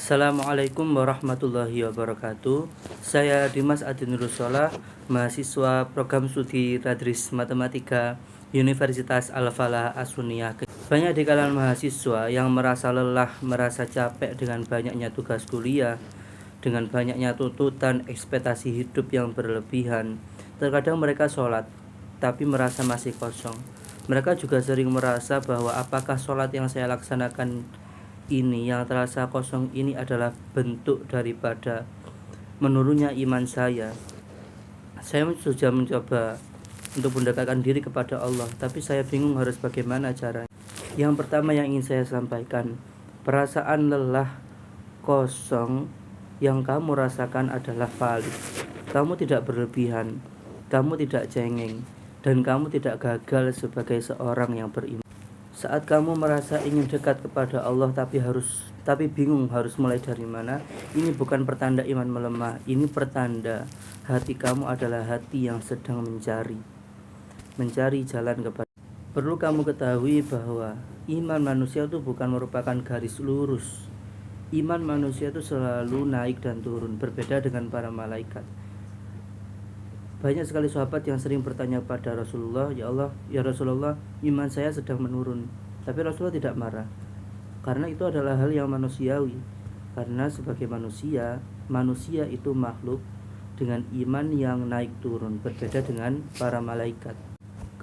Assalamualaikum warahmatullahi wabarakatuh. Saya Dimas Adi Nurusholah, mahasiswa program studi Tadris Matematika Universitas Al-Falah As-Sunniyah. Banyak di kalangan mahasiswa yang merasa lelah, merasa capek dengan banyaknya tugas kuliah, dengan banyaknya tuntutan ekspektasi hidup yang berlebihan. Terkadang mereka sholat, tapi merasa masih kosong. Mereka juga sering merasa bahwa apakah sholat yang saya laksanakan ini, yang terasa kosong ini adalah bentuk daripada menurunnya iman saya. Saya sudah mencoba untuk mendekatkan diri kepada Allah, tapi saya bingung harus bagaimana caranya. Yang pertama yang ingin saya sampaikan, perasaan lelah, kosong yang kamu rasakan adalah valid. Kamu tidak berlebihan, kamu tidak cengeng, dan kamu tidak gagal sebagai seorang yang beriman. Saat kamu merasa ingin dekat kepada Allah tapi bingung harus mulai dari mana, ini bukan pertanda iman melemah, ini pertanda hati kamu adalah hati yang sedang mencari jalan kepada. Perlu kamu ketahui bahwa iman manusia itu bukan merupakan garis lurus. Iman manusia itu selalu naik dan turun, berbeda dengan para malaikat. Banyak sekali sahabat yang sering bertanya kepada Rasulullah, "Ya Allah, ya Rasulullah, iman saya sedang menurun." Tapi Rasulullah tidak marah, karena itu adalah hal yang manusiawi. Karena sebagai manusia itu makhluk dengan iman yang naik turun, berbeda dengan para malaikat.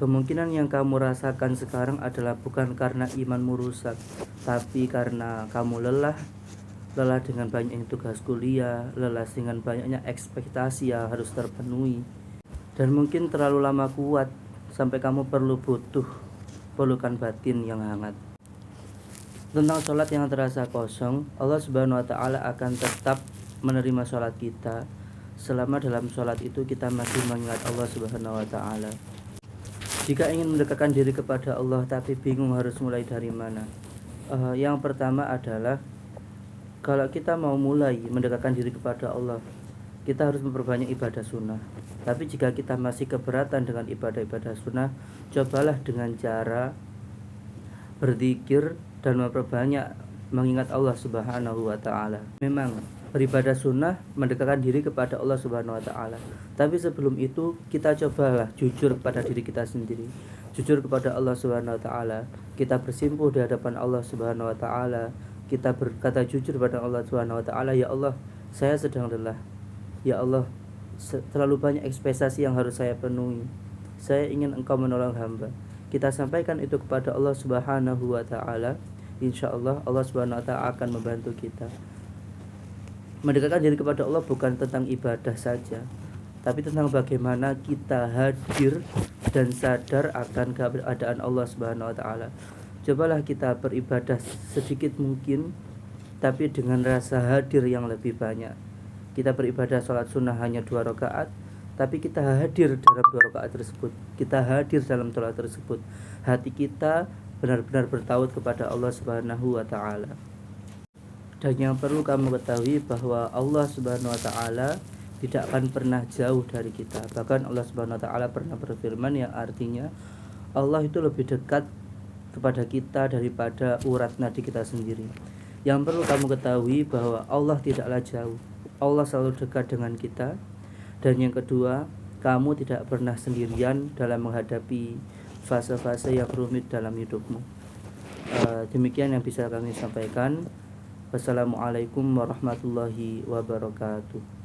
Kemungkinan yang kamu rasakan sekarang adalah bukan karena imanmu rusak, tapi karena kamu lelah dengan banyaknya tugas kuliah, lelah dengan banyaknya ekspektasi yang harus terpenuhi, dan mungkin terlalu lama kuat sampai kamu butuh pelukan batin yang hangat. Tentang sholat yang terasa kosong, Allah Subhanahu wa Ta'ala akan tetap menerima sholat kita selama dalam sholat itu kita masih mengingat Allah Subhanahu wa Ta'ala. Jika ingin mendekatkan diri kepada Allah tapi bingung harus mulai dari mana, yang pertama adalah kalau kita mau mulai mendekatkan diri kepada Allah, kita harus memperbanyak ibadah sunnah. Tapi jika kita masih keberatan dengan ibadah-ibadah sunnah, cobalah dengan cara berzikir dan memperbanyak mengingat Allah Subhanahu wa Ta'ala. Memang beribadah sunnah mendekatkan diri kepada Allah Subhanahu wa Ta'ala, tapi sebelum itu kita cobalah jujur kepada diri kita sendiri, jujur kepada Allah Subhanahu wa Ta'ala. Kita bersimpuh di hadapan Allah Subhanahu wa Ta'ala, kita berkata jujur kepada Allah Subhanahu wa Ta'ala, "Ya Allah, saya sedang lelah. Ya Allah, terlalu banyak ekspektasi yang harus saya penuhi. Saya ingin Engkau menolong hamba." Kita sampaikan itu kepada Allah Subhanahu wa Ta'ala. Insya Allah Subhanahu wa Ta'ala akan membantu kita. Mendekatkan diri kepada Allah bukan tentang ibadah saja, tapi tentang bagaimana kita hadir dan sadar akan keadaan Allah Subhanahu wa Ta'ala. Cobalah kita beribadah sedikit mungkin, tapi dengan rasa hadir yang lebih banyak. Kita beribadah sholat sunnah hanya 2 rakaat, tapi kita hadir dalam 2 rakaat tersebut. Kita hadir dalam sholat tersebut. Hati kita benar-benar bertaut kepada Allah Subhanahu wa Ta'ala. Dan yang perlu kamu ketahui bahwa Allah Subhanahu wa Ta'ala tidak akan pernah jauh dari kita. Bahkan Allah Subhanahu wa Ta'ala pernah berfirman yang artinya Allah itu lebih dekat kepada kita daripada urat nadi kita sendiri. Yang perlu kamu ketahui bahwa Allah tidaklah jauh, Allah selalu dekat dengan kita. Dan yang kedua, kamu tidak pernah sendirian dalam menghadapi fase-fase yang rumit dalam hidupmu. Demikian yang bisa kami sampaikan. Wassalamualaikum warahmatullahi wabarakatuh.